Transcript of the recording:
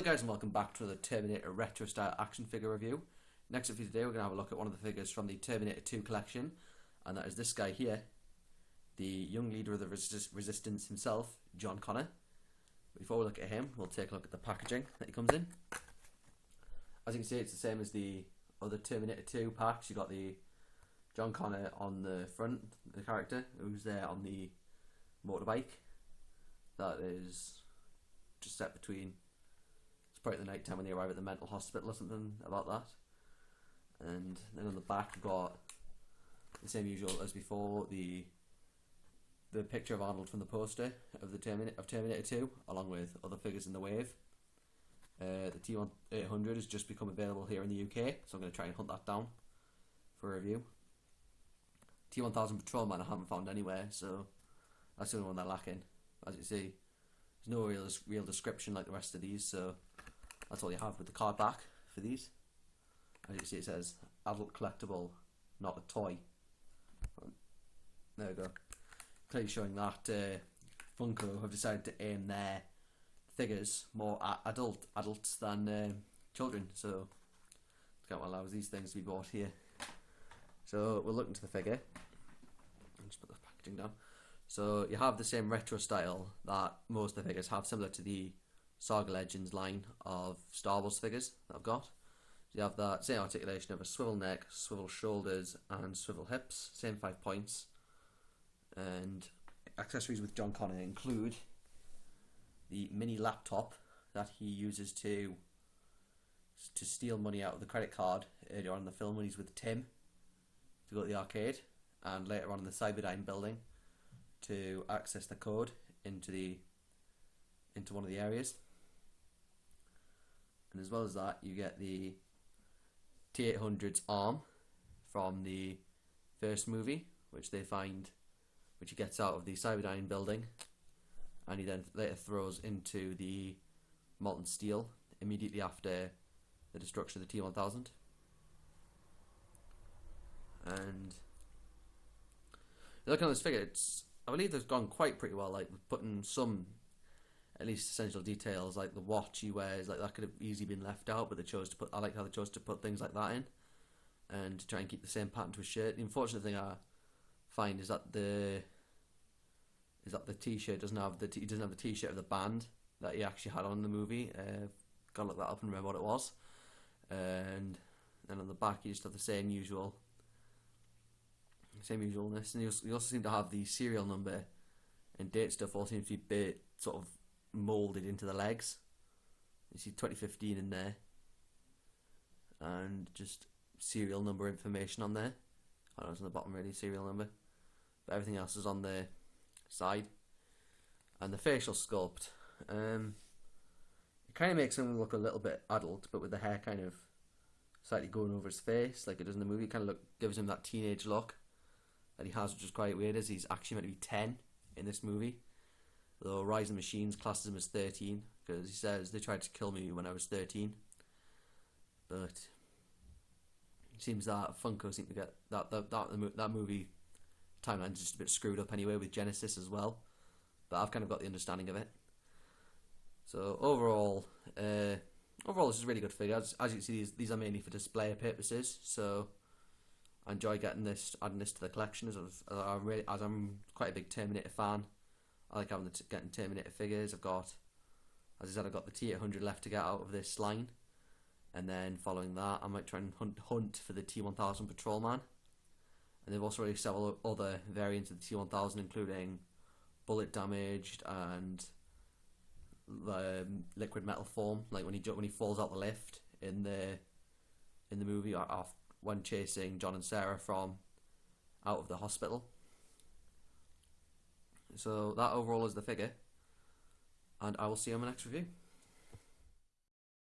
Hello guys and welcome back to the Terminator Retro style action figure review. Next up for today we're going to have a look at one of the figures from the Terminator 2 collection, and that is this guy here, the young leader of the resistance himself, John Connor. Before we look at him, we'll take a look at the packaging that he comes in. As you can see, it's the same as the other Terminator 2 packs. You got the John Connor on the front, the character who's there on the motorbike. That is just set between, it's probably the night time when they arrive at the mental hospital or something about that. And then on the back we've got the same usual as before, the picture of Arnold from the poster of the Terminator 2, along with other figures in the wave. The T1000 has just become available here in the UK, so I'm going to try and hunt that down for a review. T1000 Patrolman I haven't found anywhere, so that's the only one they're lacking. As you see, there's no real description like the rest of these, so that's all you have with the card back for these. As you can see, it says adult collectible, not a toy. There we go. Clearly showing that Funko have decided to aim their figures more at adults than children, so that's what allows these things to be bought here. So we'll look into the figure. I'll just put the packaging down. So you have the same retro style that most of the figures have, similar to the Saga Legends line of Star Wars figures that I've got. So you have that same articulation of a swivel neck, swivel shoulders and swivel hips, same 5 points. And accessories with John Connor include the mini laptop that he uses to steal money out of the credit card earlier on in the film when he's with Tim to go to the arcade, and later on in the Cyberdyne building to access the code into one of the areas. And as well as that, you get the T800's arm from the first movie, which he gets out of the Cyberdyne building, and he then later throws into the molten steel immediately after the destruction of the T1000. And looking at this figure, I believe they've gone quite pretty well, like putting some at least essential details, like the watch he wears, like that could have easily been left out, but I like how they chose to put things like that in, and to try and keep the same pattern to his shirt. The unfortunate thing I find is that the t-shirt doesn't have the t-shirt of the band that he actually had on in the movie. Gotta look that up and remember what it was. And then on the back you just have the same usualness, and you also seem to have the serial number and date stuff all seems to be sort of moulded into the legs. You see 2015 in there, and just serial number information on there. I don't know, it's on the bottom really, serial number, but everything else is on the side. And the facial sculpt, it kind of makes him look a little bit adult, but with the hair kind of slightly going over his face like it does in the movie. Kind of gives him that teenage look that he has, which is quite weird, as he's actually meant to be 10 in this movie, though Rise of the Machines classes him as 13, because he says they tried to kill me when I was 13. But it seems that Funko seem to get that movie timeline's just a bit screwed up anyway, with Genesis as well, but I've kind of got the understanding of it. So overall this is a really good figure. As you can see, these are mainly for display purposes, so I enjoy adding this to the collection, as I'm quite a big Terminator fan. I like getting Terminator figures. I've got the T800 left to get out of this line, and then following that I might try and hunt for the T1000 Patrolman. And they've also released several other variants of the T1000, including bullet damaged and liquid metal form, like when he falls out the lift in the movie, or when chasing John and Sarah from out of the hospital. So that overall is the figure, and I will see you on my next review.